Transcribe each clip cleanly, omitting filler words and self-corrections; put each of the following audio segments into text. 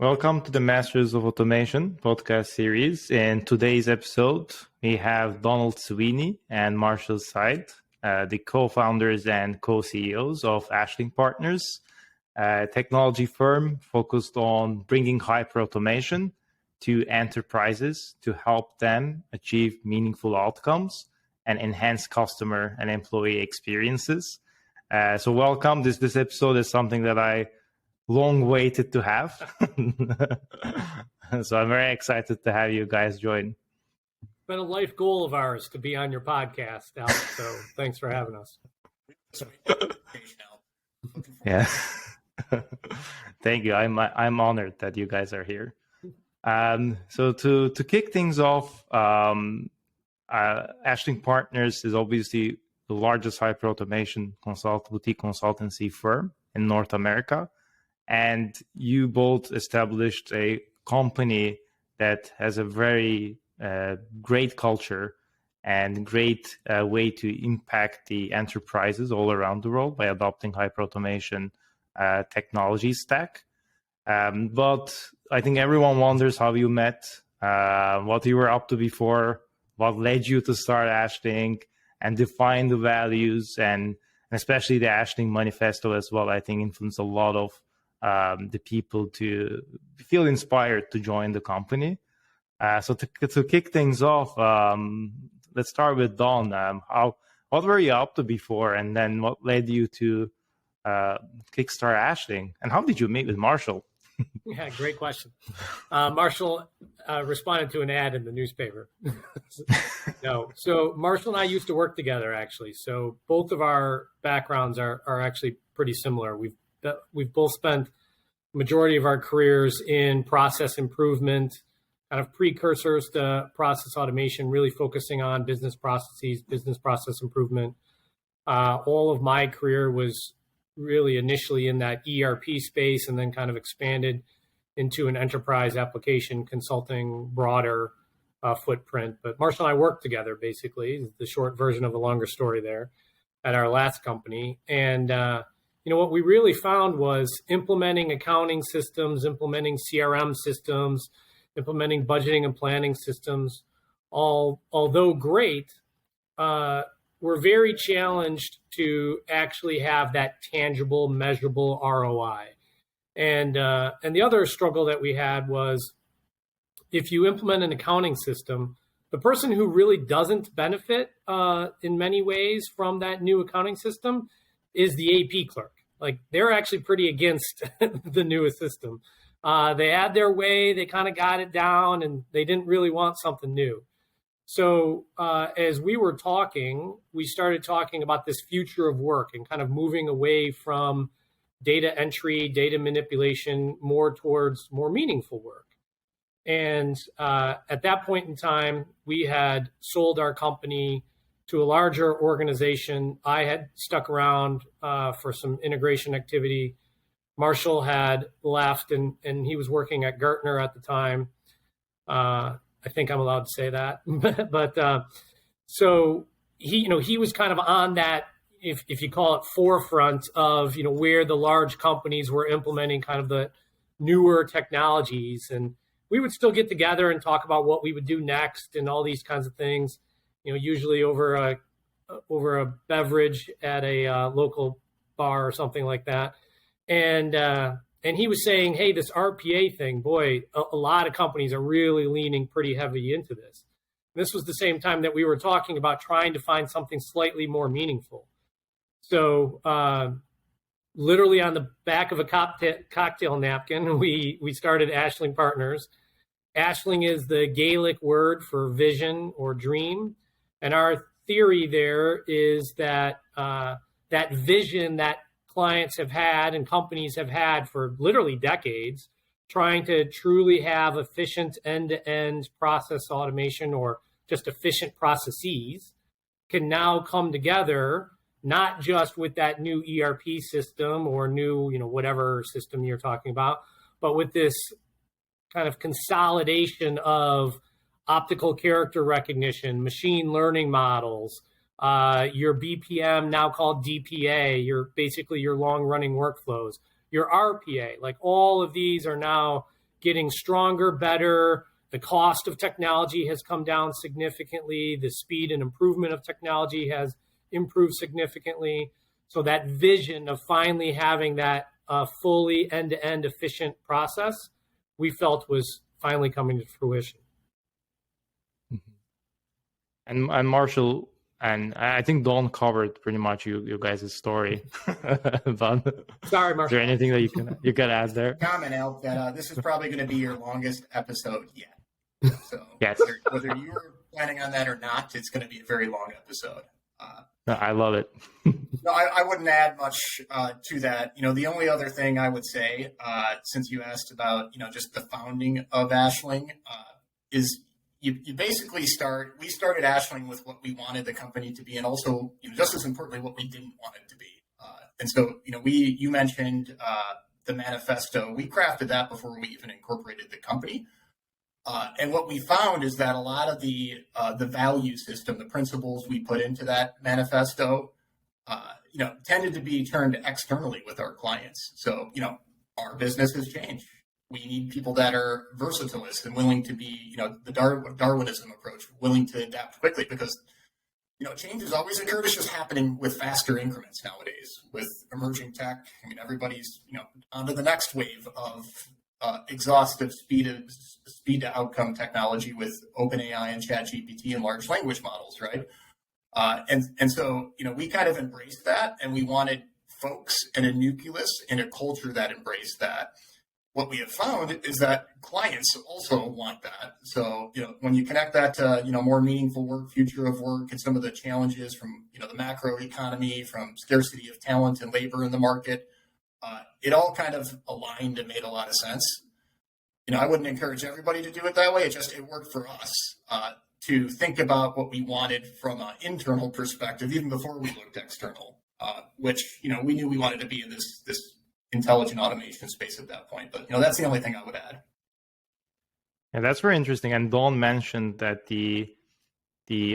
Welcome to the Masters of Automation podcast series. In today's episode, we have Donald Sweeney and Marshall Sied, the co-founders and co-CEOs of Ashling Partners, a technology firm focused on bringing hyper-automation to enterprises to help them achieve meaningful outcomes and enhance customer and employee experiences. So welcome. This episode is something that I long waited to have. So I'm very excited to have you guys join. It's been a life goal of ours to be on your podcast, Alex. So thanks for having us. Yeah. Thank you. I'm honored that you guys are here. So to kick things off, Ashling Partners is obviously the largest hyper-automation boutique consultancy firm in North America. And you both established a company that has a very great culture and great way to impact the enterprises all around the world by adopting hyper-automation technology stack. But I think everyone wonders how you met, what you were up to before, what led you to start Ashling, and define the values, and especially the Ashling manifesto as well, I think influenced a lot of the people to feel inspired to join the company. So to kick things off, let's start with Don. What were you up to before, and then what led you to kickstart Ashling, and how did you meet with Marshall? Yeah, great question. Marshall responded to an ad in the newspaper. No, so Marshall and I used to work together, actually. So both of our backgrounds are actually pretty similar. We've both spent majority of our careers in process improvement, kind of precursors to process automation, really focusing on business processes, business process improvement. All of my career was really initially in that ERP space and then kind of expanded into an enterprise application consulting broader footprint. But Marshall and I worked together, basically, the short version of a longer story there at our last company. And what we really found was implementing accounting systems, implementing CRM systems, implementing budgeting and planning systems, although great, we're very challenged to actually have that tangible, measurable ROI. And the other struggle that we had was if you implement an accounting system, the person who really doesn't benefit in many ways from that new accounting system is the AP clerk. Like, they're actually pretty against the newest system. They had their way, they kind of got it down, and they didn't really want something new. So as we were talking, we started talking about this future of work and kind of moving away from data entry, data manipulation, more towards more meaningful work. And at that point in time, we had sold our company to a larger organization. I had stuck around for some integration activity. Marshall had left, and he was working at Gartner at the time. I think I'm allowed to say that. But so he was kind of on that, if you call it, forefront of where the large companies were implementing kind of the newer technologies, and we would still get together and talk about what we would do next and all these kinds of things. Usually over a beverage at a local bar or something like that. And he was saying, hey, this RPA thing, boy, a lot of companies are really leaning pretty heavy into this. This was the same time that we were talking about trying to find something slightly more meaningful. So literally on the back of a cocktail napkin, we started Ashling Partners. Ashling is the Gaelic word for vision or dream. And our theory there is that that vision that clients have had and companies have had for literally decades, trying to truly have efficient end-to-end process automation or just efficient processes, can now come together, not just with that new ERP system or new, whatever system you're talking about, but with this kind of consolidation of optical character recognition, machine learning models, your BPM, now called DPA, your long running workflows, your RPA, like all of these are now getting stronger, better. The cost of technology has come down significantly. The speed and improvement of technology has improved significantly. So that vision of finally having that fully end-to-end efficient process, we felt was finally coming to fruition. And Marshall, and I think Dawn covered pretty much you guys' story. But Sorry, Marshall. Is there anything that you can add there? Comment out that this is probably going to be your longest episode yet. So yes. whether you were planning on that or not, it's going to be a very long episode. No, I love it. No, I wouldn't add much to that. The only other thing I would say, since you asked about, just the founding of Ashling, is you basically we started Ashling with what we wanted the company to be, and also, just as importantly, what we didn't want it to be. And so, you mentioned the manifesto. We crafted that before we even incorporated the company. And what we found is that a lot of the value system, the principles we put into that manifesto, tended to be turned externally with our clients. So, our business has changed. We need people that are versatilists and willing to be, the Darwinism approach, willing to adapt quickly, because, changes always occur. It's just happening with faster increments nowadays with emerging tech. I mean, everybody's, on to the next wave of exhaustive speed to outcome technology with OpenAI and ChatGPT and large language models, right? And so, we kind of embraced that, and we wanted folks and a nucleus in a culture that embraced that. What we have found is that clients also want that. So, when you connect that to, more meaningful work, future of work, and some of the challenges from, the macro economy, from scarcity of talent and labor in the market, it all kind of aligned and made a lot of sense. I wouldn't encourage everybody to do it that way. It worked for us to think about what we wanted from an internal perspective, even before we looked external, which, we knew we wanted to be in this intelligent automation space at that point. But, that's the only thing I would add. Yeah, that's very interesting. And Dawn mentioned that the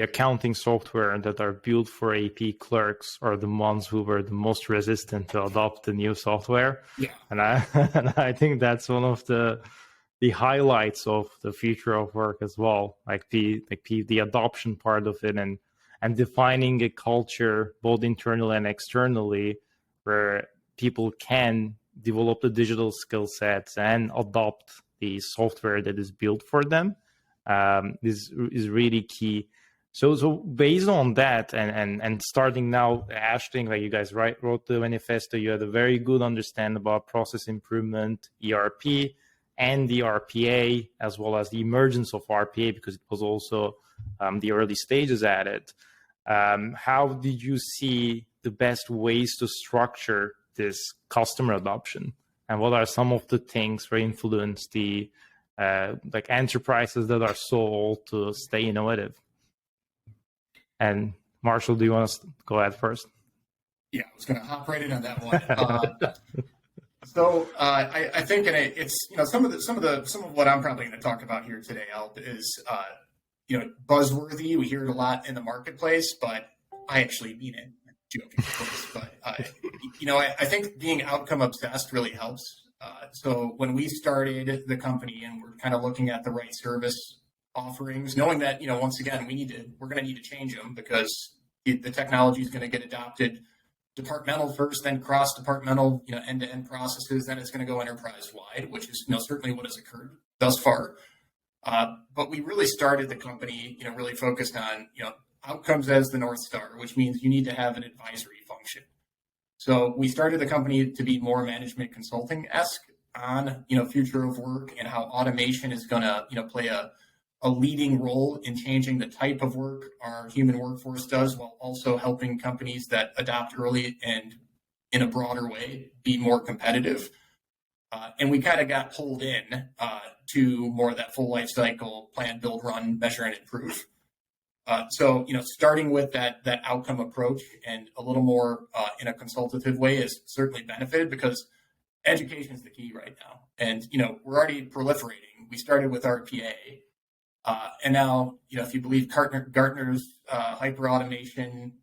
accounting software that are built for AP clerks are the ones who were the most resistant to adopt the new software. Yeah. And I think that's one of the highlights of the future of work as well, like the adoption part of it, and defining a culture both internally and externally where people can develop the digital skill sets and adopt the software that is built for them is really key. So based on that and starting now, Ashling, like you guys wrote the manifesto, you had a very good understanding about process improvement, ERP, and the RPA, as well as the emergence of RPA, because it was also the early stages at it. How did you see the best ways to structure this customer adoption? And what are some of the things that influence the like enterprises that are sold to stay innovative? And Marshall, do you want to go ahead first? Yeah, I was going to hop right in on that one. So I think it's some of what I'm probably going to talk about here today is buzzworthy. We hear it a lot in the marketplace, but I actually mean it. Joking, of course, but I think being outcome obsessed really helps. So when we started the company and we're kind of looking at the right service offerings, knowing that once again we're going to need to change them because the technology is going to get adopted departmental first, then cross-departmental, end-to-end processes, then it's going to go enterprise-wide, which is certainly what has occurred thus far. But we really started the company, really focused on outcomes as the North Star, which means you need to have an advisory function. So we started the company to be more management consulting-esque on, future of work and how automation is going to, play a leading role in changing the type of work our human workforce does, while also helping companies that adopt early and in a broader way be more competitive. And we kind of got pulled in to more of that full life cycle, plan, build, run, measure, and improve. So, starting with that outcome approach and a little more in a consultative way is certainly benefited because education is the key right now. And, we're already proliferating. We started with RPA. And now, if you believe Gartner's hyper-automation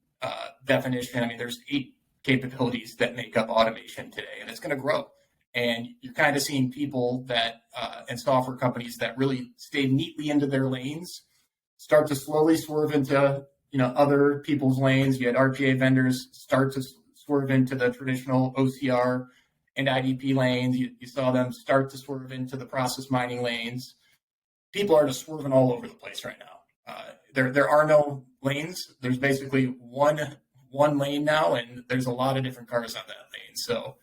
definition, I mean, there's 8 capabilities that make up automation today, and it's going to grow. And you're kind of seeing people that and software companies that really stayed neatly into their lanes start to slowly swerve into other people's lanes. You had RPA vendors start to swerve into the traditional OCR and IDP lanes. You saw them start to swerve into the process mining lanes. People are just swerving all over the place right now. There are no lanes. There's basically one lane now, and there's a lot of different cars on that lane. So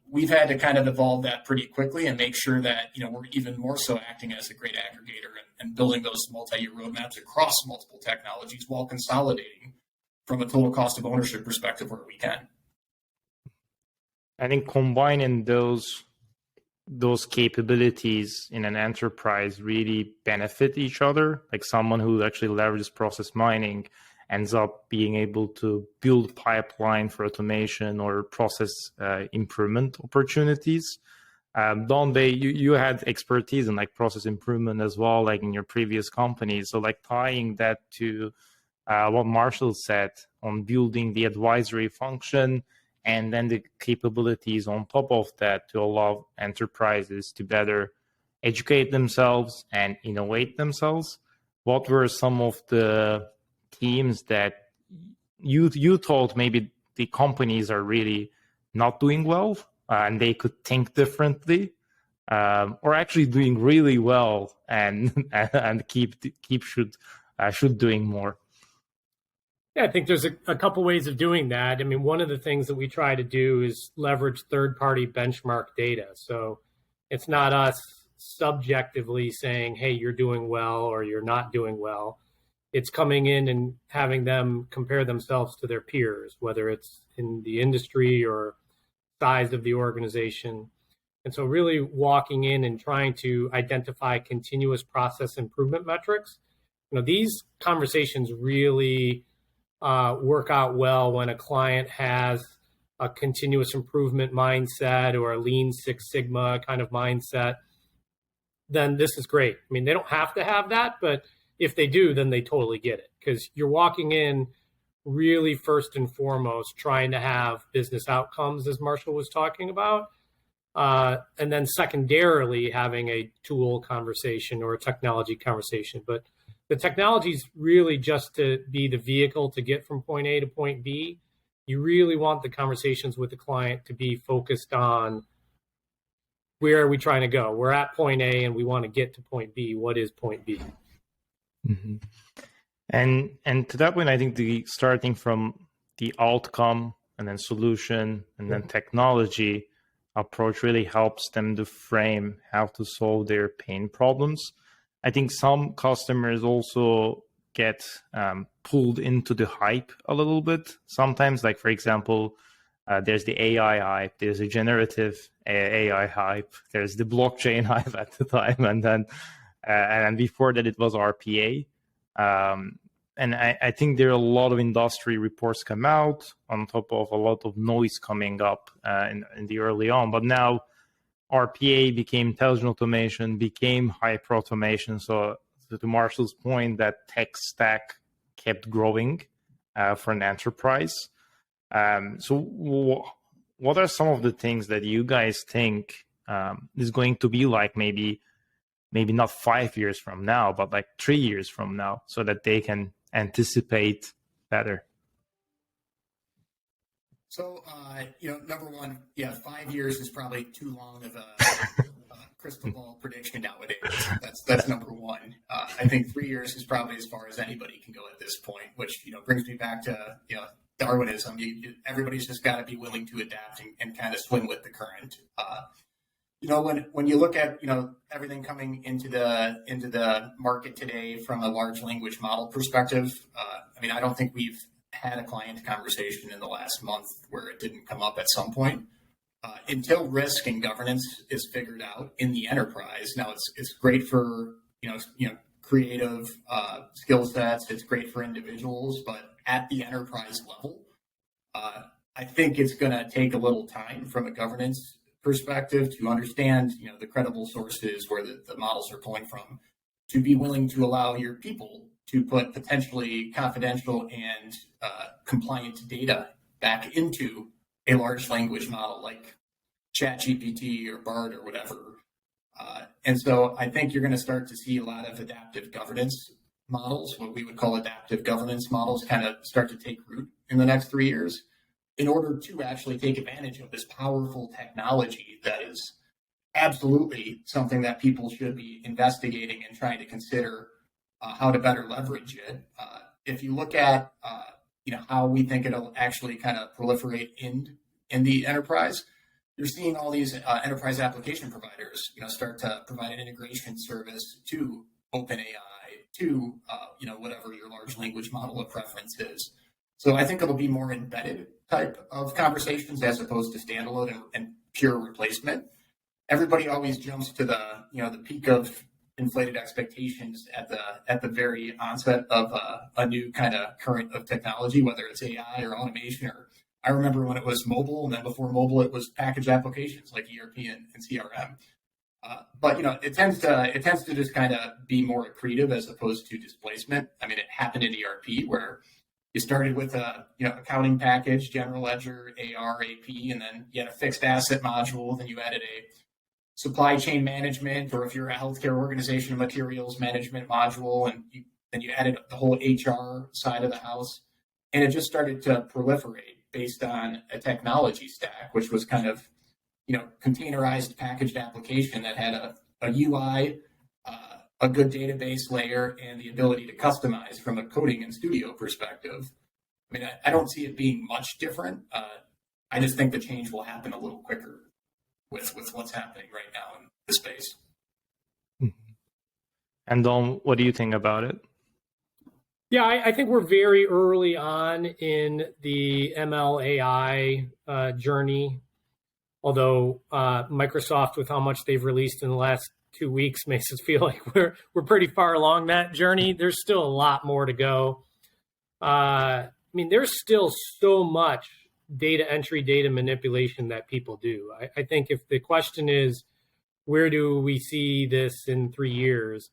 we've had to kind of evolve that pretty quickly and make sure that we're even more so acting as a great aggregator and building those multi-year roadmaps across multiple technologies while consolidating from a total cost of ownership perspective where we can. I think combining those capabilities in an enterprise really benefit each other. Like someone who actually leverages process mining ends up being able to build pipeline for automation or process improvement opportunities. Don, you had expertise in like process improvement as well, like in your previous companies. So like tying that to what Marshall said on building the advisory function and then the capabilities on top of that to allow enterprises to better educate themselves and innovate themselves. What were some of the themes that you thought maybe the companies are really not doing well and they could think differently, or actually doing really well and should doing more? Yeah, I think there's a couple ways of doing that. I mean, one of the things that we try to do is leverage third-party benchmark data. So it's not us subjectively saying, hey, you're doing well or you're not doing well. It's coming in and having them compare themselves to their peers, whether it's in the industry or size of the organization. And so really walking in and trying to identify continuous process improvement metrics. These conversations really work out well when a client has a continuous improvement mindset or a Lean Six Sigma kind of mindset. Then this is great. I mean, they don't have to have that, but if they do, then they totally get it, because you're walking in really first and foremost trying to have business outcomes, as Marshall was talking about, and then secondarily having a tool conversation or a technology conversation. But the technology is really just to be the vehicle to get from point A to point B. You really want the conversations with the client to be focused on where are we trying to go? We're at point A and we want to get to point B. What is point B? Mm-hmm. And to that point, I think starting from the outcome and then solution and then technology approach really helps them to frame how to solve their pain problems. I think some customers also get pulled into the hype a little bit. Sometimes, like for example, there's the AI hype, there's a generative AI hype, there's the blockchain hype at the time, and then and before that it was RPA. And I think there are a lot of industry reports come out on top of a lot of noise coming up in the early on. But now RPA became intelligent automation, became hyper automation. So to Marshall's point, that tech stack kept growing for an enterprise. So what are some of the things that you guys think is going to be like maybe not 5 years from now, but like 3 years from now, so that they can anticipate better? So, number one, 5 years is probably too long of a crystal ball prediction nowadays. That's number one. I think 3 years is probably as far as anybody can go at this point, which, brings me back to, Darwinism. Everybody's just got to be willing to adapt and kind of swim with the current. When you look at everything coming into the market today from a large language model perspective, I don't think we've had a client conversation in the last month where it didn't come up at some point. Until risk and governance is figured out in the enterprise, now it's great for creative skill sets. It's great for individuals, but at the enterprise level, I think it's going to take a little time from a governance perspective to understand, the credible sources where the models are pulling from, to be willing to allow your people to put potentially confidential and compliant data back into a large language model like ChatGPT or Bard or whatever. And so I think you're going to start to see a lot of adaptive governance models, what we would call adaptive governance models, kind of start to take root in the next 3 years in order to actually take advantage of this powerful technology that is absolutely something that people should be investigating and trying to consider how to better leverage it. If you look at how we think it'll actually kind of proliferate in the enterprise, you're seeing all these enterprise application providers, start to provide an integration service to OpenAI, to whatever your large language model of preference is. So I think it'll be more embedded type of conversations as opposed to standalone and pure replacement. Everybody always jumps to the peak of inflated expectations at the very onset of a new kind of current of technology, whether it's AI or automation. Or I remember when it was mobile, and then before mobile, it was package applications like ERP and CRM. But it tends to just kind of be more accretive as opposed to displacement. I mean, it happened in ERP where you started with a accounting package, general ledger, AR, AP, and then you had a fixed asset module. Then you added a supply chain management, or if you're a healthcare organization, a materials management module, and then you added the whole HR side of the house, and it just started to proliferate based on a technology stack, which was kind of containerized packaged application that had a UI, a good database layer, and the ability to customize from a coding and studio perspective. I mean, I don't see it being much different. I just think the change will happen a little quicker with what's happening right now in the space. And Dom, what do you think about it? Yeah, I think we're very early on in the ML AI journey. Although Microsoft, with how much they've released in the last 2 weeks, makes us feel like we're pretty far along that journey. There's still a lot more to go. I mean, there's still so much data entry, data manipulation that people do. I think if the question is, where do we see this in 3 years?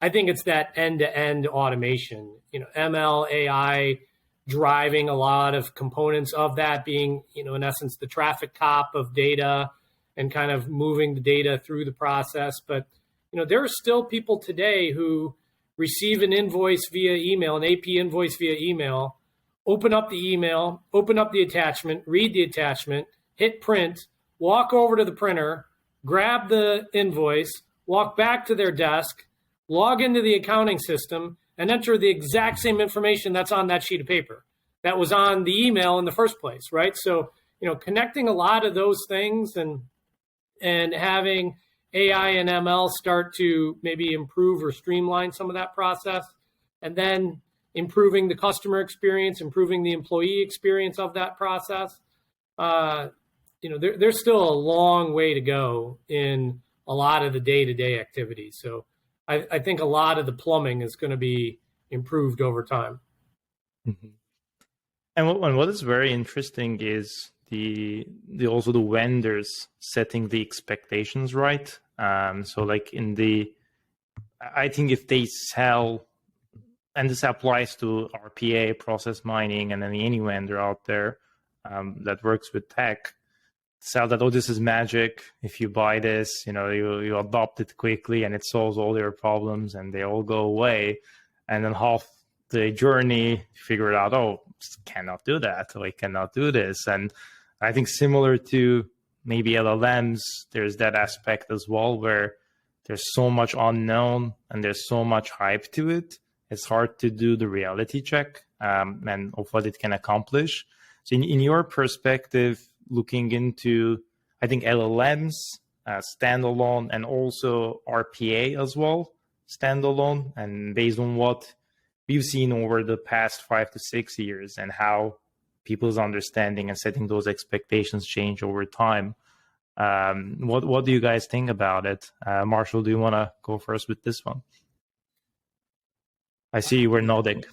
I think it's that end-to-end automation, ML, AI, driving a lot of components of that being, in essence, the traffic cop of data and kind of moving the data through the process. But, there are still people today who receive an invoice via email, an AP invoice via email, open up the email, open up the attachment, read the attachment, hit print, walk over to the printer, grab the invoice, walk back to their desk, log into the accounting system, and enter the exact same information that's on that sheet of paper that was on the email in the first place, right? So, connecting a lot of those things and having AI and ML start to maybe improve or streamline some of that process, and then improving the customer experience, improving the employee experience of that process. There's still a long way to go in a lot of the day-to-day activities. So I think a lot of the plumbing is going to be improved over time. Mm-hmm. And what is very interesting is the vendors setting the expectations right. So like I think if they sell, and this applies to RPA, process mining, and any vendor out there that works with tech, sell that, this is magic. If you buy this, you adopt it quickly and it solves all your problems and they all go away. And then half the journey, figure it out, cannot do that. I cannot do this. And I think similar to maybe LLMs, there's that aspect as well where there's so much unknown and there's so much hype to it. It's hard to do the reality check and of what it can accomplish. So in your perspective, looking into, I think, LLMs standalone and also RPA as well, standalone, and based on what we've seen over the past 5 to 6 years and how people's understanding and setting those expectations change over time. What do you guys think about it? Marshall, do you want to go first with this one? I see you were nodding.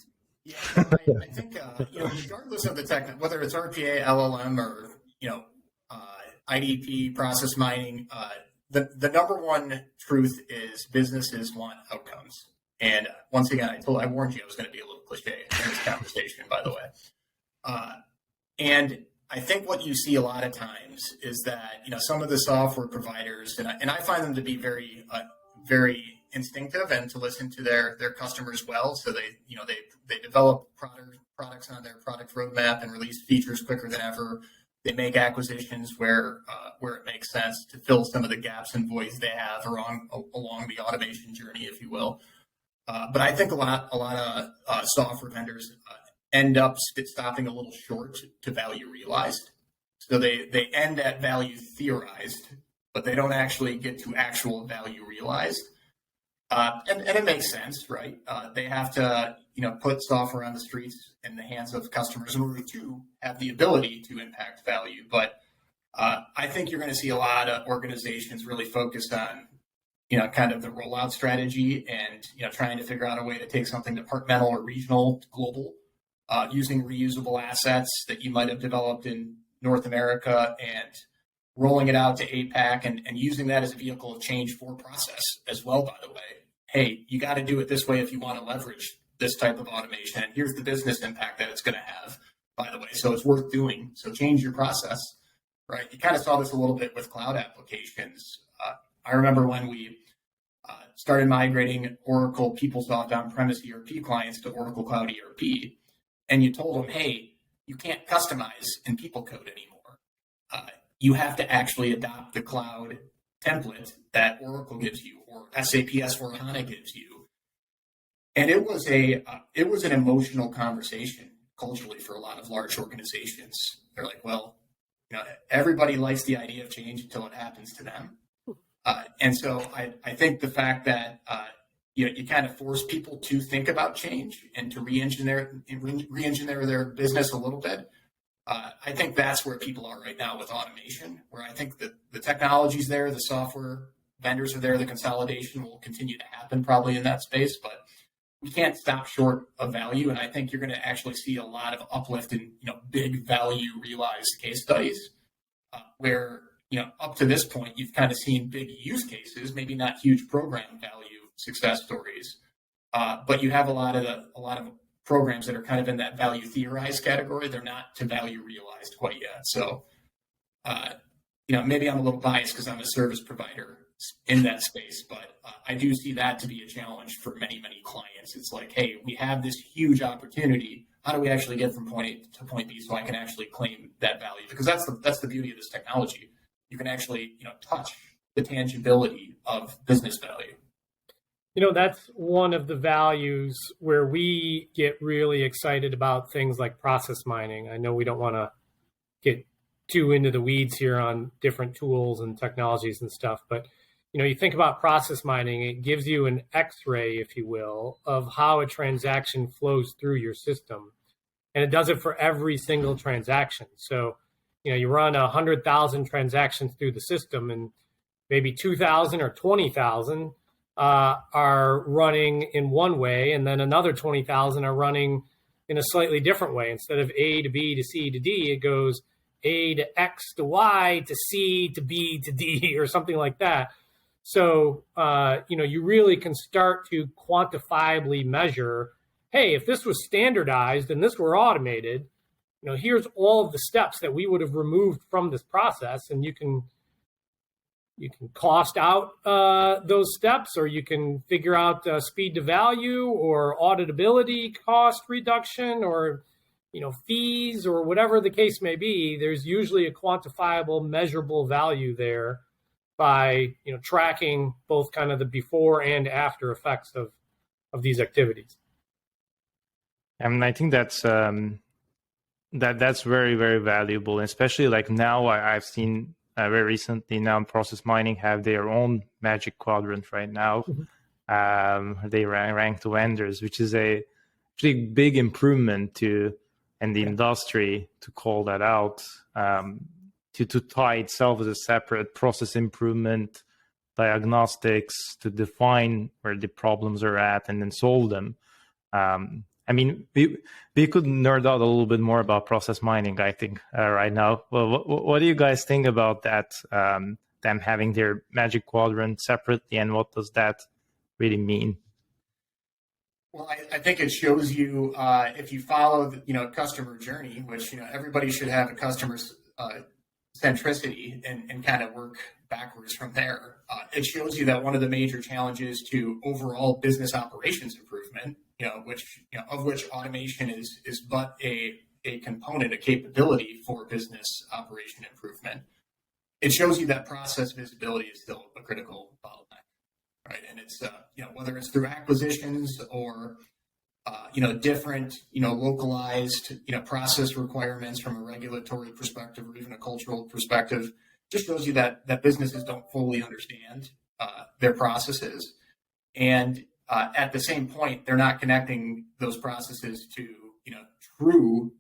Yeah, I think regardless of the tech, whether it's RPA, LLM, or IDP, process mining, the number one truth is businesses want outcomes. And once again, I warned you I was going to be a little cliche in this conversation, by the way. And I think what you see a lot of times is that, some of the software providers, and I find them to be very, very instinctive and to listen to their customers well. So they develop products on their product roadmap and release features quicker than ever. They make acquisitions where it makes sense to fill some of the gaps and voids they have along the automation journey, if you will. But I think a lot of software vendors end up stopping a little short to value realized. So they end at value theorized, but they don't actually get to actual value realized. And it makes sense, right? They have to, put software on the streets in the hands of customers in order to have the ability to impact value. But I think you're going to see a lot of organizations really focused on, kind of the rollout strategy and, trying to figure out a way to take something departmental or regional to global, using reusable assets that you might have developed in North America and rolling it out to APAC and using that as a vehicle of change for process as well, by the way. Hey, you got to do it this way if you want to leverage this type of automation. And here's the business impact that it's going to have, by the way. So it's worth doing. So change your process, right? You kind of saw this a little bit with cloud applications. I remember when we started migrating Oracle PeopleSoft on-premise ERP clients to Oracle Cloud ERP, and you told them, hey, you can't customize in people code anymore. You have to actually adopt the cloud template that Oracle gives you or SAP S/4HANA gives you. And it was an emotional conversation culturally for a lot of large organizations. They're like, well, everybody likes the idea of change until it happens to them. And so I think the fact that you kind of force people to think about change and to re-engineer their business a little bit. I think that's where people are right now with automation, where I think that the technology's there, the software vendors are there, the consolidation will continue to happen probably in that space, but we can't stop short of value. And I think you're going to actually see a lot of uplift in, big value realized case studies where, up to this point, you've kind of seen big use cases, maybe not huge program value success stories, but you have a lot of programs that are kind of in that value theorized category. They're not to value realized quite yet. So, maybe I'm a little biased because I'm a service provider in that space, but I do see that to be a challenge for many, many clients. It's like, hey, we have this huge opportunity. How do we actually get from point A to point B so I can actually claim that value? Because that's the beauty of this technology. You can actually, touch the tangibility of business value. That's one of the values where we get really excited about things like process mining. I know we don't want to get too into the weeds here on different tools and technologies and stuff, but you think about process mining, it gives you an X-ray, if you will, of how a transaction flows through your system. And it does it for every single transaction. So, you run 100,000 transactions through the system and maybe 2,000 or 20,000 are running in one way, and then another 20,000 are running in a slightly different way. Instead of A to B to C to D, it goes A to X to Y to C to B to D or something like that. So, you really can start to quantifiably measure, hey, if this was standardized and this were automated, here's all of the steps that we would have removed from this process, and you can cost out those steps, or you can figure out speed to value or auditability cost reduction or, fees or whatever the case may be. There's usually a quantifiable, measurable value there by, tracking both kind of the before and after effects of these activities. And I think that's very, very valuable, especially like now I've seen very recently now process mining have their own magic quadrant right now. Mm-hmm. They rank the vendors, which is a pretty big improvement in the industry to call that out, to tie itself as a separate process improvement, diagnostics, to define where the problems are at and then solve them. We could nerd out a little bit more about process mining, I think, right now. Well, what do you guys think about that, them having their magic quadrant separately, and what does that really mean? Well, I think it shows you if you follow the customer journey, which everybody should have a customer centricity and kind of work backwards from there. It shows you that one of the major challenges to overall business operations improvement, of which automation is but a component, a capability for business operation improvement. It shows you that process visibility is still a critical bottleneck, right? And it's whether it's through acquisitions or different localized process requirements from a regulatory perspective or even a cultural perspective, just shows you that businesses don't fully understand their processes, and at the same point they're not connecting those processes to true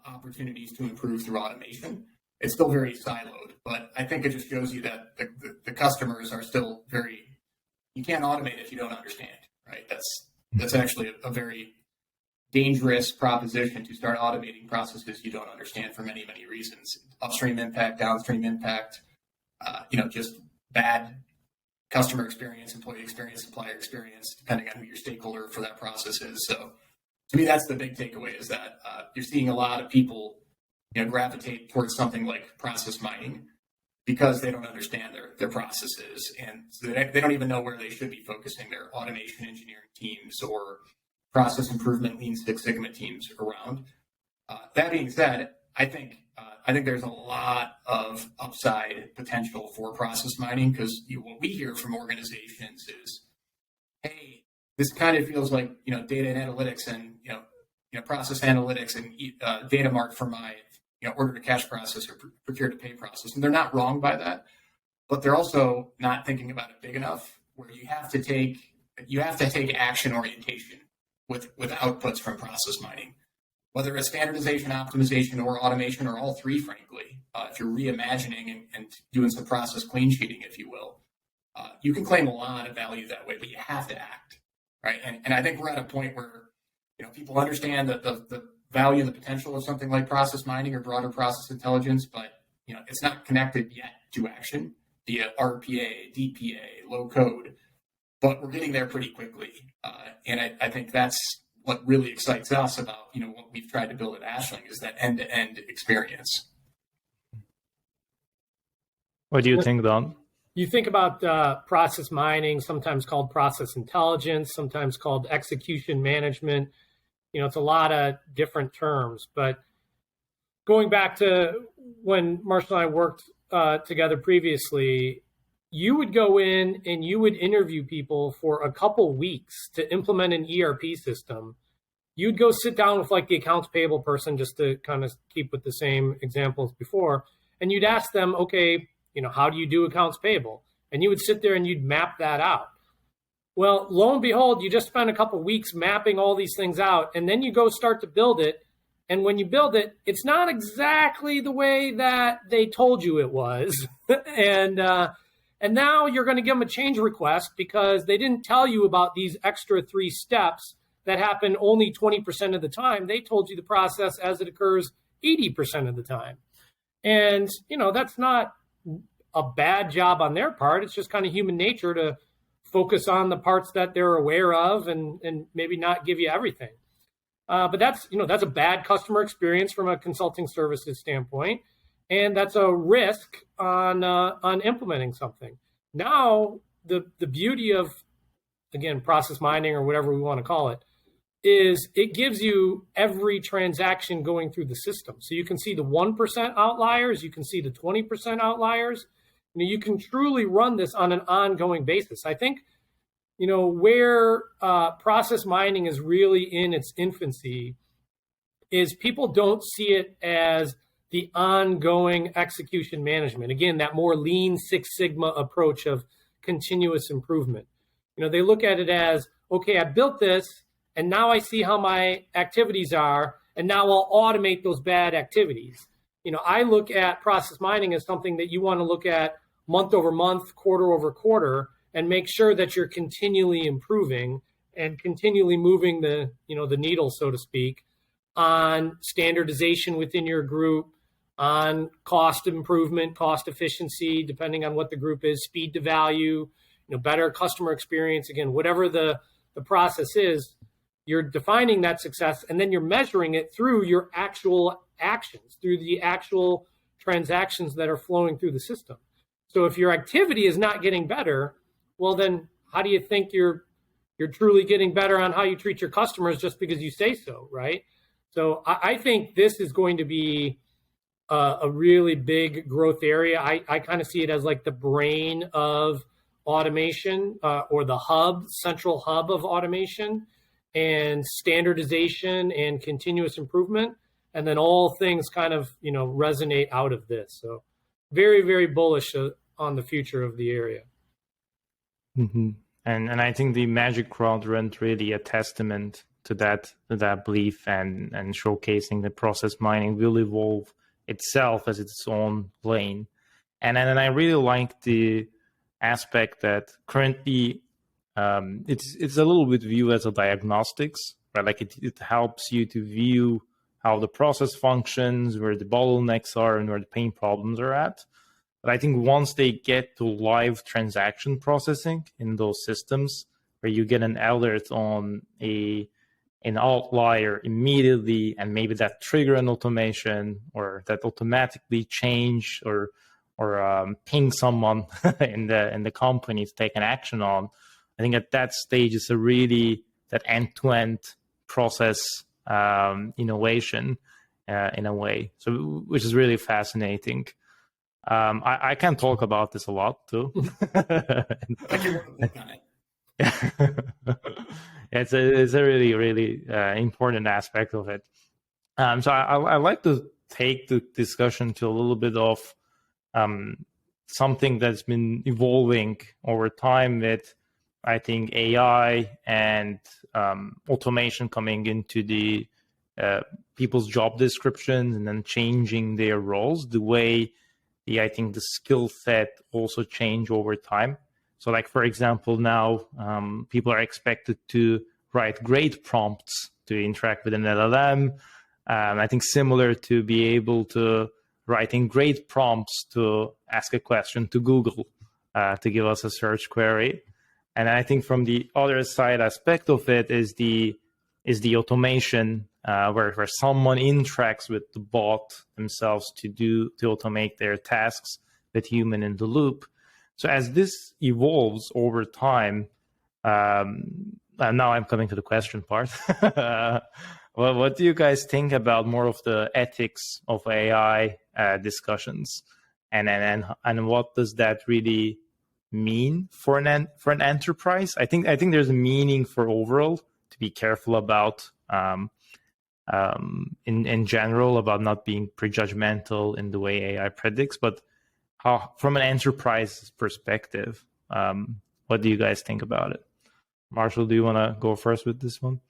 opportunities to improve through automation. It's still very siloed, but I think it just shows you that the customers are still you can't automate if you don't understand, right? That's actually a very dangerous proposition to start automating processes you don't understand for many, many reasons. Upstream impact, downstream impact, just bad customer experience, employee experience, supplier experience, depending on who your stakeholder for that process is. So to me, that's the big takeaway, is that you're seeing a lot of people gravitate towards something like process mining because they don't understand their processes, and so they don't even know where they should be focusing their automation engineering teams or process improvement Lean Six Sigma teams around. That being said, I think there's a lot of upside potential for process mining, because what we hear from organizations is, hey, this kind of feels like data and analytics and process analytics and data mart for my order to cash process or procure to pay process. And they're not wrong by that, but they're also not thinking about it big enough, where you have to take action orientation with outputs from process mining, whether it's standardization, optimization, or automation, or all three, frankly. If you're reimagining and doing some process clean sheeting, if you will, you can claim a lot of value that way, but you have to act, right? And I think we're at a point where people understand that the value and the potential of something like process mining or broader process intelligence, but it's not connected yet to action via RPA, DPA, low code, but we're getting there pretty quickly. And I think that's what really excites us about what we've tried to build at Ashling, is that end-to-end experience. What do you think, Don? You think about process mining, sometimes called process intelligence, sometimes called execution management. It's a lot of different terms, but going back to when Marshall and I worked together previously, you would go in and you would interview people for a couple weeks to implement an ERP system. You'd go sit down with like the accounts payable person, just to kind of keep with the same examples before, and you'd ask them, okay, how do you do accounts payable? And you would sit there and you'd map that out. Well, lo and behold, you just spend a couple of weeks mapping all these things out, and then you go start to build it. And when you build it, it's not exactly the way that they told you it was. And now you're going to give them a change request because they didn't tell you about these extra 3 steps that happen only 20% of the time. They told you the process as it occurs 80% of the time. And, that's not a bad job on their part. It's just kind of human nature to focus on the parts that they're aware of and maybe not give you everything. But that's a bad customer experience from a consulting services standpoint. And that's a risk on implementing something. Now, the beauty of, again, process mining or whatever we want to call it, is it gives you every transaction going through the system. So you can see the 1% outliers, you can see the 20% outliers. You can truly run this on an ongoing basis. I think, where process mining is really in its infancy is people don't see it as the ongoing execution management. Again, that more Lean Six Sigma approach of continuous improvement. They look at it as, okay, I built this, and now I see how my activities are, and now I'll automate those bad activities. I look at process mining as something that you want to look at month over month, quarter over quarter, and make sure that you're continually improving and continually moving the needle, so to speak, on standardization within your group, on cost improvement, cost efficiency, depending on what the group is, speed to value, better customer experience, again, whatever the process is. you're defining that success, and then you're measuring it through your actual actions, through the actual transactions that are flowing through the system. So if your activity is not getting better, well, then how do you think you're truly getting better on how you treat your customers just because you say so, right? So I think this is going to be a really big growth area. I kind of see it as like the brain of automation, or the central hub of automation and standardization and continuous improvement. And then all things kind of, resonate out of this. So very, very bullish on the future of the area. Mm-hmm. And I think the Magic Quadrant really a testament to that belief, and showcasing the process mining will evolve itself as its own lane. And I really like the aspect that currently it's a little bit viewed as a diagnostics, right? Like it helps you to view how the process functions, where the bottlenecks are, and where the pain problems are at. But I think once they get to live transaction processing in those systems, where you get an alert on an outlier immediately, and maybe that trigger an automation, or that automatically change or ping someone in the company to take an action on. I think at that stage is that end-to-end process innovation in a way, so which is really fascinating. I can talk about this a lot too. It's a really, really important aspect of it. So I like to take the discussion to a little bit of something that's been evolving over time with, I think, AI and automation coming into the people's job descriptions and then changing their roles, the way I think the skill set also change over time. So like, for example, now people are expected to write great prompts to interact with an LLM. I think similar to be able to writing great prompts to ask a question to Google to give us a search query. And I think from the other side aspect of it is the automation, where someone interacts with the bot themselves to automate their tasks with human in the loop. So as this evolves over time, now I'm coming to the question part. Well, what do you guys think about more of the ethics of AI discussions, and what does that really mean for an enterprise? I think there's a meaning for overall to be careful about in general, about not being prejudgmental in the way AI predicts, but how, from an enterprise perspective, what do you guys think about it? Marshall, do you want to go first with this one?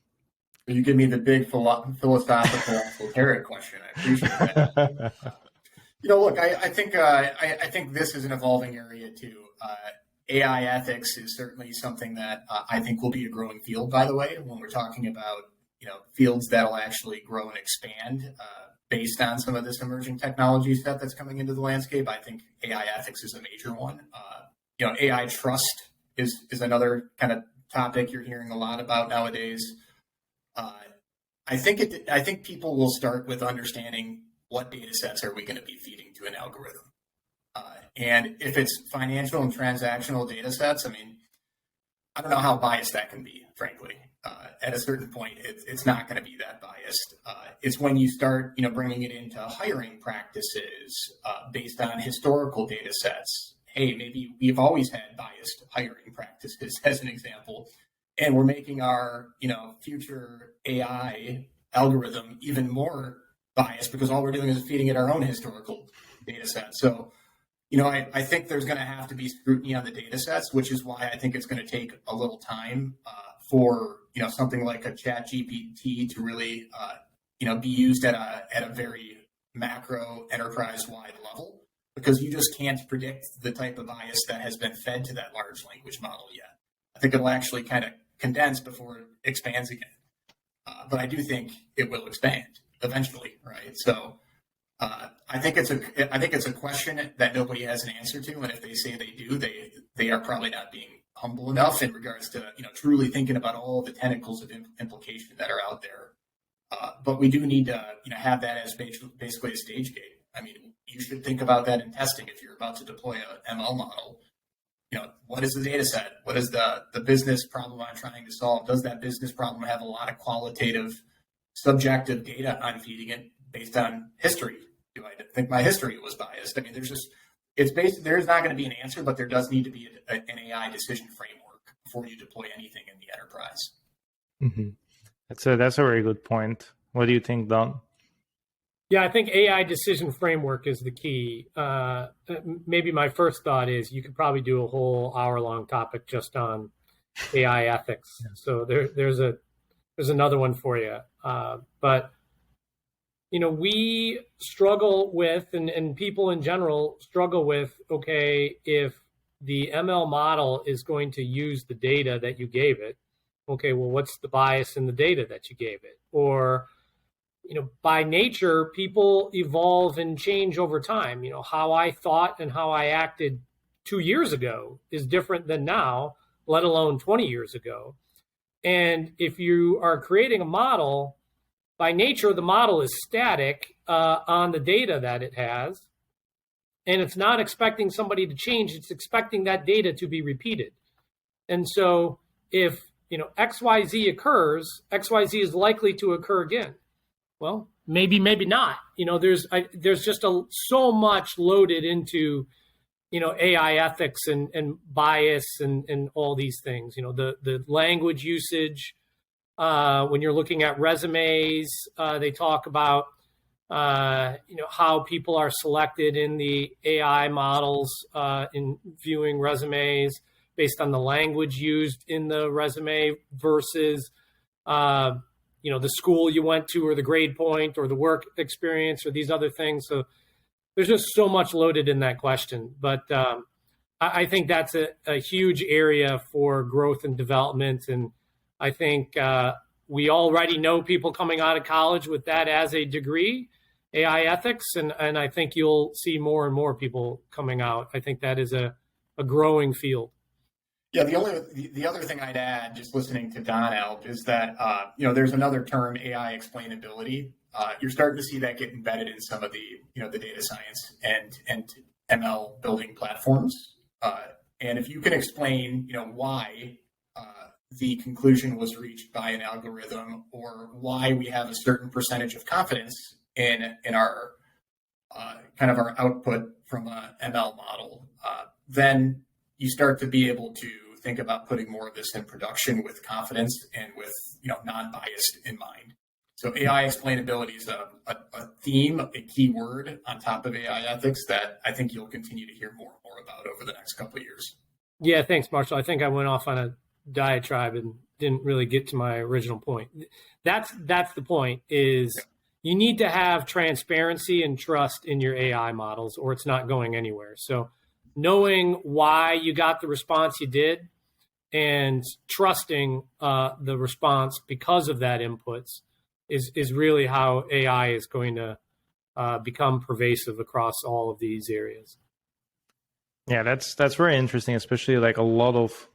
You give me the big philosophical esoteric question. I appreciate that. Look, I think this is an evolving area too. AI ethics is certainly something that I think will be a growing field, by the way, when we're talking about fields that'll actually grow and expand based on some of this emerging technology set that's coming into the landscape. I think AI ethics is a major one. AI trust is another kind of topic you're hearing a lot about nowadays. I think people will start with understanding what data sets are we going to be feeding to an algorithm. And if it's financial and transactional data sets, I mean, I don't know how biased that can be, frankly. At a certain point, it's not going to be that biased. It's when you start, bringing it into hiring practices based on historical data sets. Hey, maybe we've always had biased hiring practices, as an example, and we're making our, future AI algorithm even more biased because all we're doing is feeding it our own historical data set. So, I think there's going to have to be scrutiny on the data sets, which is why I think it's going to take a little time for, something like a ChatGPT to really, be used at a very macro enterprise-wide level, because you just can't predict the type of bias that has been fed to that large language model yet. I think it'll actually kind of condense before it expands again. But I do think it will expand eventually, right? So I think it's a question that nobody has an answer to, and if they say they do, they are probably not being humble enough in regards to truly thinking about all the tentacles of implication that are out there. But we do need to have that as basically a stage gate. I mean, you should think about that in testing if you're about to deploy a ML model. What is the data set? What is the business problem I'm trying to solve? Does that business problem have a lot of qualitative, subjective data I'm feeding it based on history? Do I think my history was biased? I mean, there's not going to be an answer, but there does need to be an AI decision framework before you deploy anything in the enterprise. Mm-hmm. That's a very good point. What do you think, Don? Yeah, I think AI decision framework is the key. Maybe my first thought is you could probably do a whole hour-long topic just on AI ethics. Yeah. So there's another one for you. But we struggle with, and people in general struggle with, okay, if the ML model is going to use the data that you gave it, okay, well, what's the bias in the data that you gave it? Or by nature, people evolve and change over time. How I thought and how I acted 2 years ago is different than now, let alone 20 years ago. And if you are creating a model, by nature, the model is static on the data that it has. And it's not expecting somebody to change. It's expecting that data to be repeated. And so if XYZ occurs, XYZ is likely to occur again. Well, maybe not. There's just so much loaded into, AI ethics and bias and all these things. The language usage. When you're looking at resumes, they talk about how people are selected in the AI models in viewing resumes based on the language used in the resume versus the school you went to or the grade point or the work experience or these other things. So there's just so much loaded in that question. But I think that's a huge area for growth and development. And I think we already know people coming out of college with that as a degree, AI ethics. And I think you'll see more and more people coming out. I think that is a growing field. Yeah, the other thing I'd add, just listening to Don Alp, is that there's another term, AI explainability. You're starting to see that get embedded in some of the the data science and ML building platforms. And if you can explain why the conclusion was reached by an algorithm, or why we have a certain percentage of confidence in our kind of our output from a ML model, then you start to be able to think about putting more of this in production with confidence and with non-biased in mind. So AI explainability is a theme, a key word on top of AI ethics that I think you'll continue to hear more and more about over the next couple of years. Yeah, thanks, Marshall. I think I went off on a diatribe and didn't really get to my original point. That's the point, is you need to have transparency and trust in your AI models, or it's not going anywhere. So knowing why you got the response you did and trusting the response because of that inputs is really how AI is going to become pervasive across all of these areas. Yeah, that's very interesting, especially like a lot of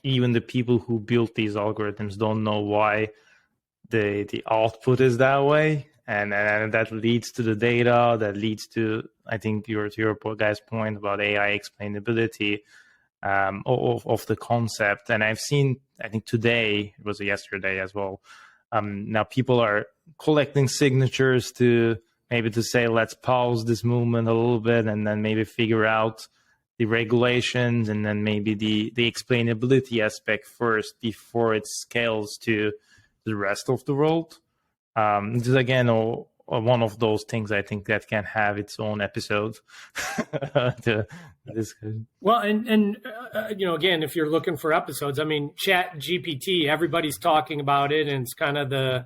even the people who built these algorithms don't know why the output is that way. And that leads to the data, that leads to, I think, your guy's point about AI explainability of the concept. And I've seen, I think today, it was yesterday as well, now people are collecting signatures to say, let's pause this movement a little bit and then maybe figure out the regulations and then maybe the explainability aspect first before it scales to the rest of the world. This is again one of those things I think that can have its own episode. Well, and again, if you're looking for episodes, I mean, Chat GPT, everybody's talking about it, and it's kind of the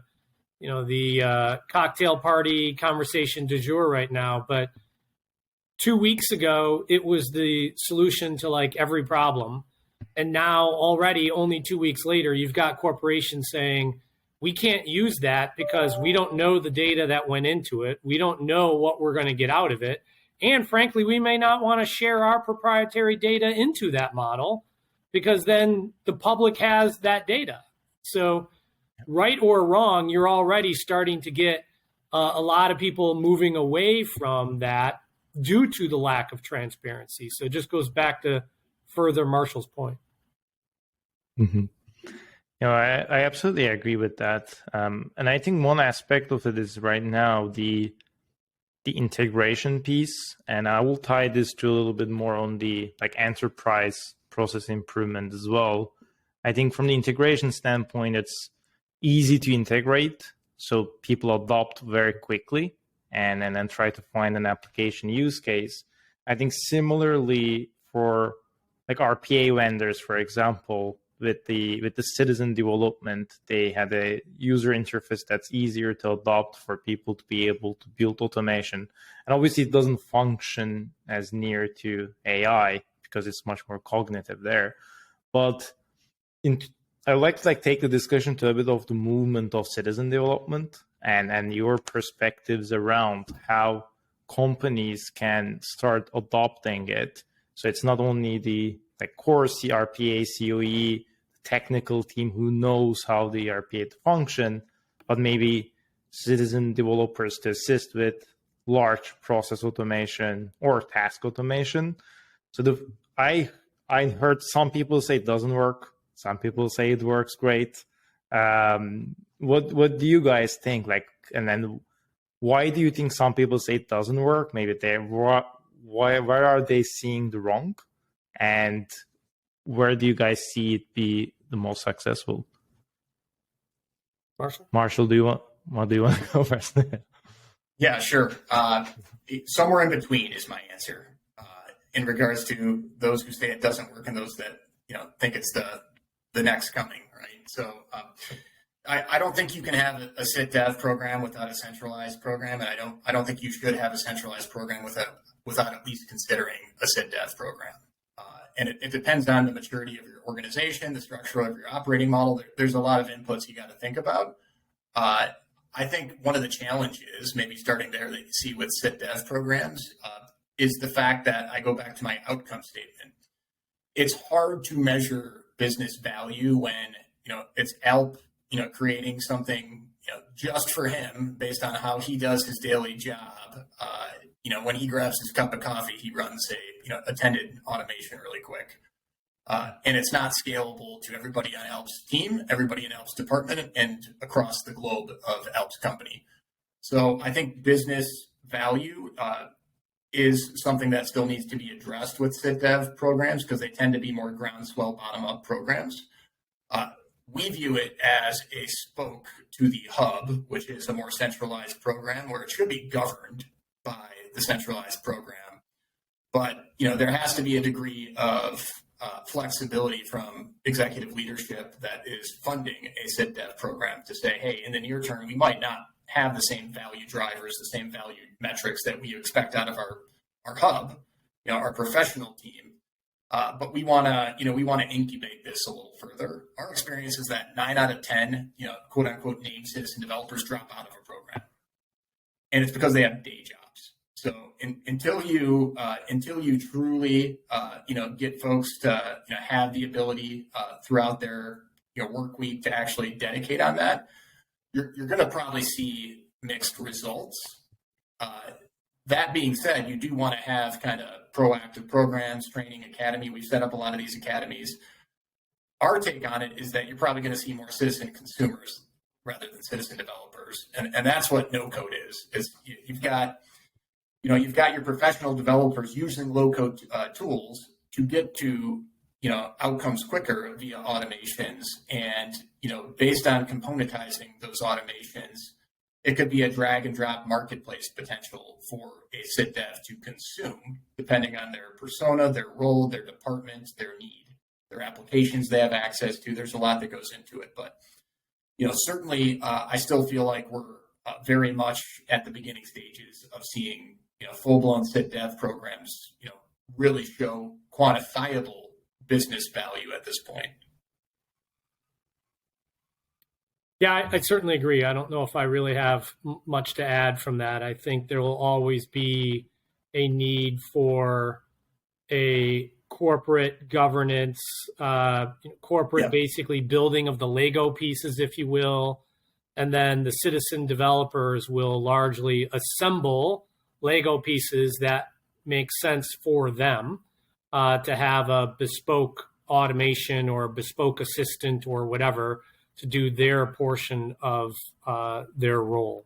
cocktail party conversation du jour right now. But 2 weeks ago, it was the solution to like every problem, and now already, only 2 weeks later, you've got corporations saying, we can't use that because we don't know the data that went into it. We don't know what we're going to get out of it. And frankly, we may not want to share our proprietary data into that model because then the public has that data. So right or wrong, you're already starting to get a lot of people moving away from that due to the lack of transparency. So it just goes back to further Marshall's point. Mm-hmm. I absolutely agree with that. And I think one aspect of it is right now the integration piece, and I will tie this to a little bit more on the enterprise process improvement as well. I think from the integration standpoint, it's easy to integrate, so people adopt very quickly and then try to find an application use case. I think similarly for RPA vendors, for example, with the citizen development, they had a user interface that's easier to adopt for people to be able to build automation. And obviously it doesn't function as near to AI because it's much more cognitive there. But I would like to take the discussion to a bit of the movement of citizen development and your perspectives around how companies can start adopting it. So it's not only the core RPA, COE, technical team who knows how the RPA function, but maybe citizen developers to assist with large process automation or task automation. So I heard some people say it doesn't work. Some people say it works great. What do you guys think? And then why do you think some people say it doesn't work? Maybe where are they seeing the wrong? And where do you guys see it be the most successful? Marshall, do you want to go first? Yeah, sure. Somewhere in between is my answer in regards to those who say it doesn't work and those that think it's the next coming, right? So I don't think you can have a sit dev program without a centralized program, and I don't think you should have a centralized program without at least considering a sit dev program. And it depends on the maturity of your organization, the structure of your operating model. There's a lot of inputs you got to think about. I think one of the challenges, maybe starting there, that you see with sit dev programs is the fact that I go back to my outcome statement. It's hard to measure business value when it's Alp creating something just for him based on how he does his daily job. When he grabs his cup of coffee, he runs a attended automation really quick. And it's not scalable to everybody on Alp's team, everybody in Alp's department, and across the globe of Alp's company. So I think business value is something that still needs to be addressed with sit dev programs because they tend to be more groundswell bottom-up programs. We view it as a spoke to the hub, which is a more centralized program where it should be governed by the centralized program. But, there has to be a degree of flexibility from executive leadership that is funding a sit dev program to say, hey, in the near term, we might not have the same value drivers, the same value metrics that we expect out of our hub, our professional team. But we want to incubate this a little further. Our experience is that 9 out of 10, quote unquote, named citizen developers drop out of a program, and it's because they have day jobs. So until you truly get folks to have the ability throughout their work week to actually dedicate on that, you're going to probably see mixed results. That being said, you do want to have kind of proactive programs, training academy. We've set up a lot of these academies. Our take on it is that you're probably going to see more citizen consumers rather than citizen developers. And that's what no code is you've got your professional developers using low code tools to get to, outcomes quicker via automations. And, based on componentizing those automations, it could be a drag and drop marketplace potential for a sit dev to consume, depending on their persona, their role, their department, their need, their applications they have access to. There's a lot that goes into it. But, certainly I still feel like we're very much at the beginning stages of seeing, full-blown sit dev programs, really show quantifiable business value at this point. Yeah, I certainly agree. I don't know if I really have much to add from that. I think there will always be a need for a corporate governance, corporate basically building of the Lego pieces, if you will. And then the citizen developers will largely assemble Lego pieces that make sense for them to have a bespoke automation or a bespoke assistant or whatever to do their portion of their role.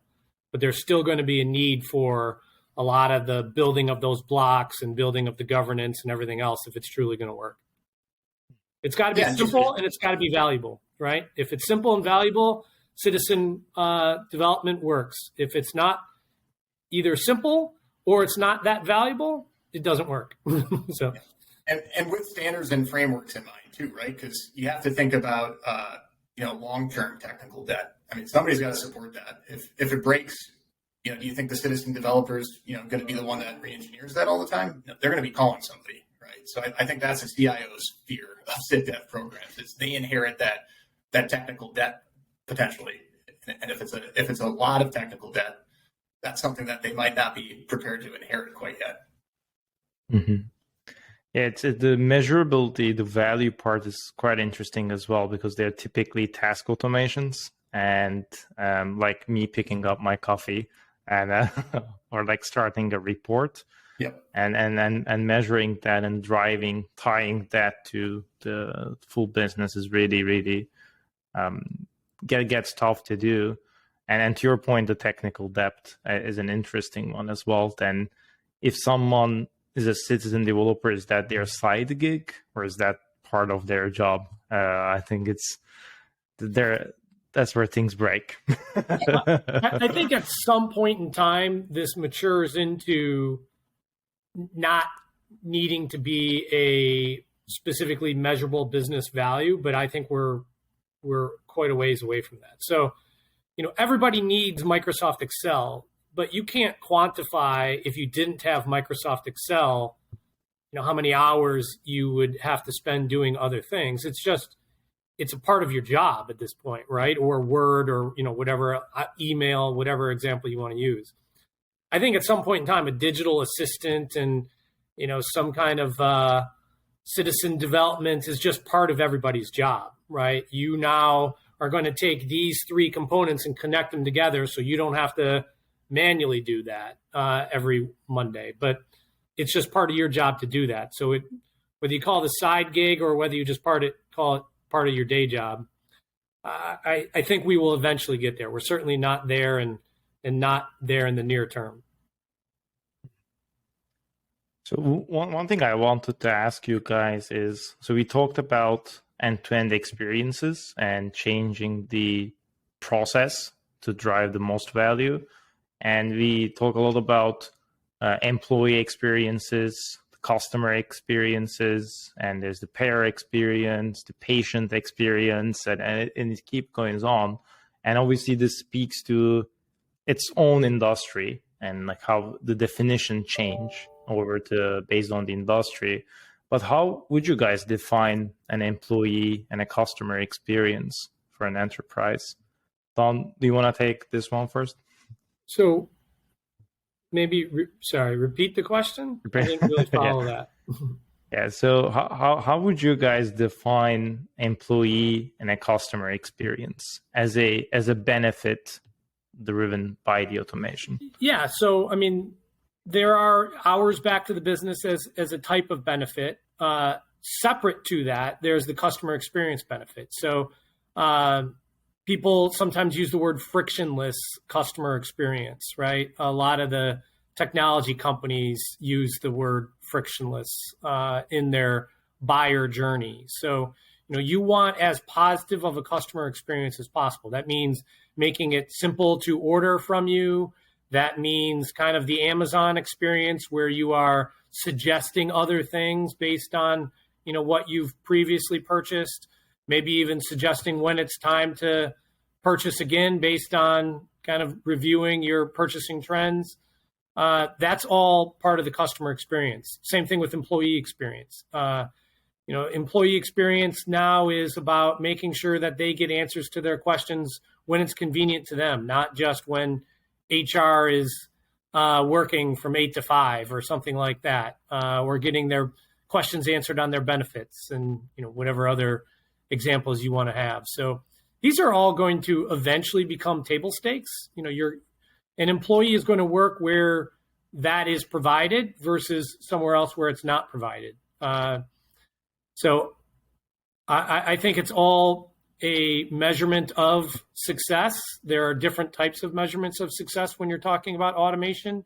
But there's still going to be a need for a lot of the building of those blocks and building of the governance and everything else if it's truly going to work. It's got to be simple and it's got to be valuable, right? If it's simple and valuable, citizen development works. If it's not either simple or it's not that valuable, it doesn't work. So, and with standards and frameworks in mind too, right? Because you have to think about long-term technical debt. I mean, somebody's got to support that. If it breaks, do you think the citizen developers, going to be the one that re-engineers that all the time? No, they're going to be calling somebody, right? So I think that's a CIO's fear of CivDev programs is they inherit that technical debt potentially, and if it's a lot of technical debt, that's something that they might not be prepared to inherit quite yet. Mm-hmm. Yeah, it's the measurability, the value part is quite interesting as well because they're typically task automations, and like me picking up my coffee and or like starting a report, and measuring that and tying that to the full business is really gets tough to do. And to your point, the technical debt is an interesting one as well. Then if someone is a citizen developer, is that their side gig or is that part of their job? I think that's where things break. I think at some point in time, this matures into not needing to be a specifically measurable business value, but I think we're quite a ways away from that. So, everybody needs Microsoft Excel, but you can't quantify if you didn't have Microsoft Excel, how many hours you would have to spend doing other things. It's a part of your job at this point, right? Or Word or, whatever, email, whatever example you want to use. I think at some point in time, a digital assistant and, some kind of citizen development is just part of everybody's job, right? You now are going to take these three components and connect them together so you don't have to manually do that every Monday. But it's just part of your job to do that. So whether you call it a side gig or whether you just call it part of your day job, I think we will eventually get there. We're certainly not there and not there in the near term. So one thing I wanted to ask you guys is, so we talked about end-to-end experiences and changing the process to drive the most value. And we talk a lot about employee experiences, customer experiences, and there's the payer experience, the patient experience, and it keeps going on. And obviously this speaks to its own industry and like how the definition change based on the industry. But how would you guys define an employee and a customer experience for an enterprise? Don, do you want to take this one first? So maybe, repeat the question? I didn't really follow that. Yeah, so how would you guys define employee and a customer experience as a benefit driven by the automation? Yeah, so I mean, there are hours back to the business as a type of benefit. Separate to that, there's the customer experience benefit. So people sometimes use the word frictionless customer experience, right? A lot of the technology companies use the word frictionless in their buyer journey. So, you want as positive of a customer experience as possible. That means making it simple to order from you. That means kind of the Amazon experience where you are suggesting other things based on, what you've previously purchased, maybe even suggesting when it's time to purchase again based on kind of reviewing your purchasing trends. That's all part of the customer experience. Same thing with employee experience. Employee experience now is about making sure that they get answers to their questions when it's convenient to them, not just when HR is working from 8 to 5 or something like that, or getting their questions answered on their benefits and whatever other examples you want to have. So these are all going to eventually become table stakes. An employee is going to work where that is provided versus somewhere else where it's not provided. So I think it's all a measurement of success. There are different types of measurements of success when you're talking about automation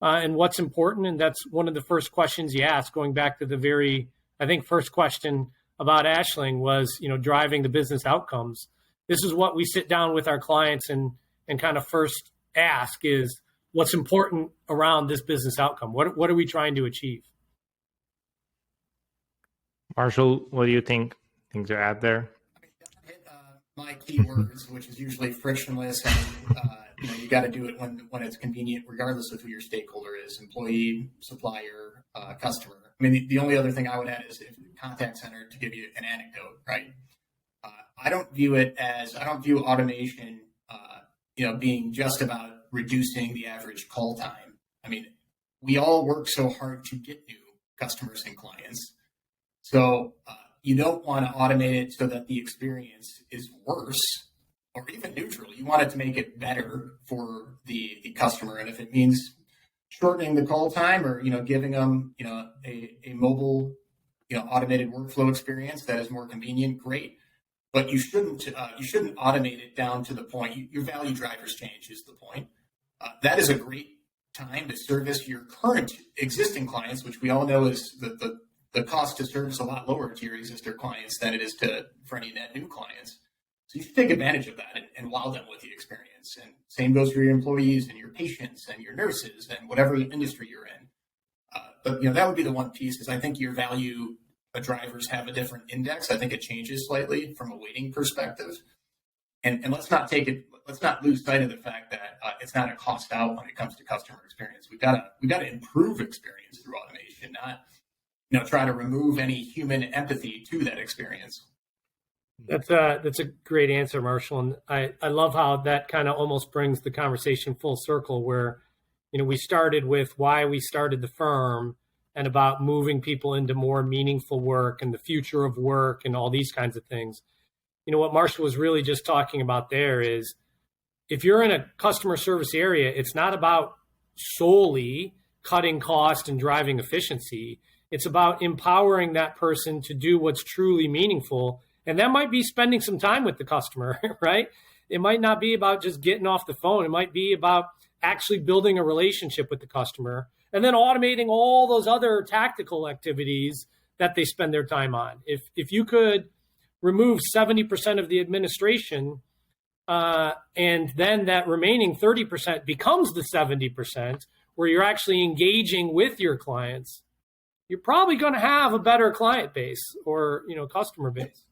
and what's important. And that's one of the first questions you ask, going back to the first question about Ashling was, driving the business outcomes. This is what we sit down with our clients and kind of first ask is, what's important around this business outcome? What are we trying to achieve? Marshall, what do you think? Things to add there? Hit my keywords, which is usually frictionless, and you got to do it when it's convenient, regardless of who your stakeholder is: employee, supplier, customer. I mean, the only other thing I would add is if the contact center, to give you an anecdote, right? I don't view automation, being just about reducing the average call time. I mean, we all work so hard to get new customers and clients. So you don't want to automate it so that the experience is worse or even neutral. You want it to make it better for the customer. And if it means shortening the call time or, giving them, a mobile, automated workflow experience that is more convenient, great. But you shouldn't automate it down to the point your value drivers change is the point. That is a great time to service your current existing clients, which we all know is the cost to service a lot lower to your existing clients than it is for any net new clients. So you should take advantage of that and wow them with the experience. And same goes for your employees and your patients and your nurses and whatever industry you're in. But that would be the one piece is I think your value drivers have a different index. I think it changes slightly from a weighting perspective. And let's not lose sight of the fact that it's not a cost out when it comes to customer experience. We've got to improve experience through automation, not try to remove any human empathy to that experience. That's a great answer, Marshall. And I love how that kind of almost brings the conversation full circle where, we started with why we started the firm and about moving people into more meaningful work and the future of work and all these kinds of things. What Marshall was really just talking about there is if you're in a customer service area, it's not about solely cutting cost and driving efficiency. It's about empowering that person to do what's truly meaningful. And that might be spending some time with the customer, right? It might not be about just getting off the phone. It might be about actually building a relationship with the customer and then automating all those other tactical activities that they spend their time on. If you could remove 70% of the administration and then that remaining 30% becomes the 70% where you're actually engaging with your clients, you're probably going to have a better client base or, customer base.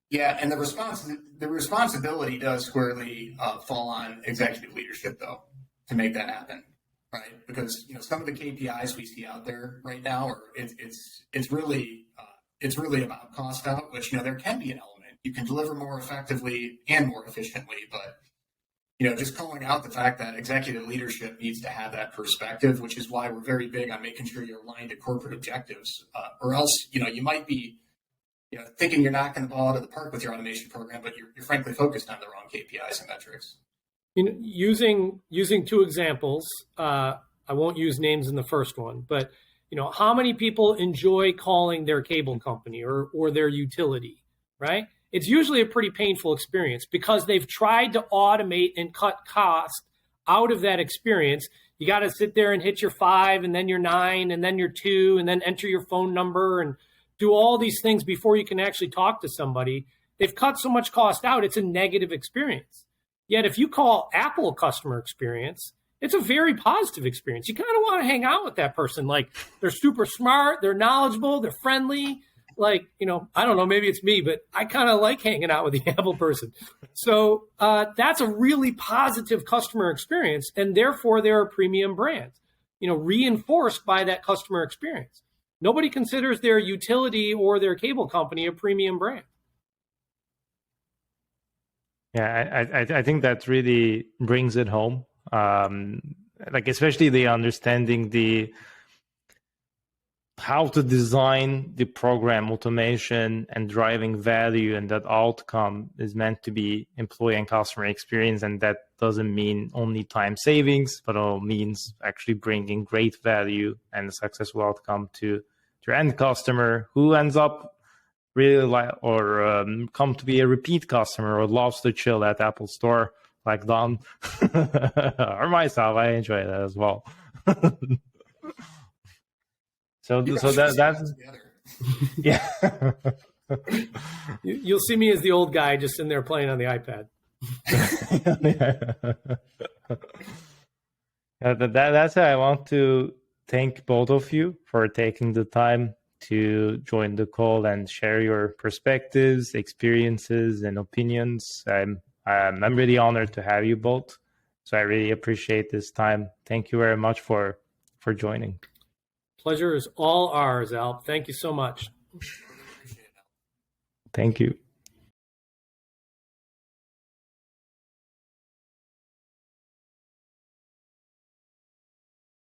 Yeah, and the responsibility does squarely fall on executive leadership, though, to make that happen, right? Because some of the KPIs we see out there right now it's really about cost out, which there can be an element. You can deliver more effectively and more efficiently, but just calling out the fact that executive leadership needs to have that perspective, which is why we're very big on making sure you're aligned to corporate objectives, or else you might be thinking you're not going to ball out of the park with your automation program, but you're frankly focused on the wrong KPIs and metrics. Using two examples, I won't use names in the first one, but how many people enjoy calling their cable company or their utility, right? It's usually a pretty painful experience because they've tried to automate and cut cost out of that experience. You got to sit there and hit your 5 and then your 9 and then your 2 and then enter your phone number and do all these things before you can actually talk to somebody. They've cut so much cost out, it's a negative experience. Yet if you call Apple customer experience, it's a very positive experience. You kind of want to hang out with that person. Like they're super smart, they're knowledgeable, they're friendly. Like, I don't know, maybe it's me, but I kind of like hanging out with the Apple person. So that's a really positive customer experience. And therefore they're a premium brand, reinforced by that customer experience. Nobody considers their utility or their cable company a premium brand. Yeah, I think that really brings it home. like especially the understanding the how to design the program automation and driving value, and that outcome is meant to be employee and customer experience, and that doesn't mean only time savings, but it means actually bringing great value and a successful outcome to your end customer, who ends up really like or come to be a repeat customer or loves to chill at Apple Store like Don or myself. I enjoy that as well. So that's yeah. You'll see me as the old guy just sitting there playing on the iPad. That's it. I want to thank both of you for taking the time to join the call and share your perspectives, experiences, and opinions. I'm really honored to have you both. So I really appreciate this time. Thank you very much for joining. Pleasure is all ours, Alp. Thank you so much. Thank you.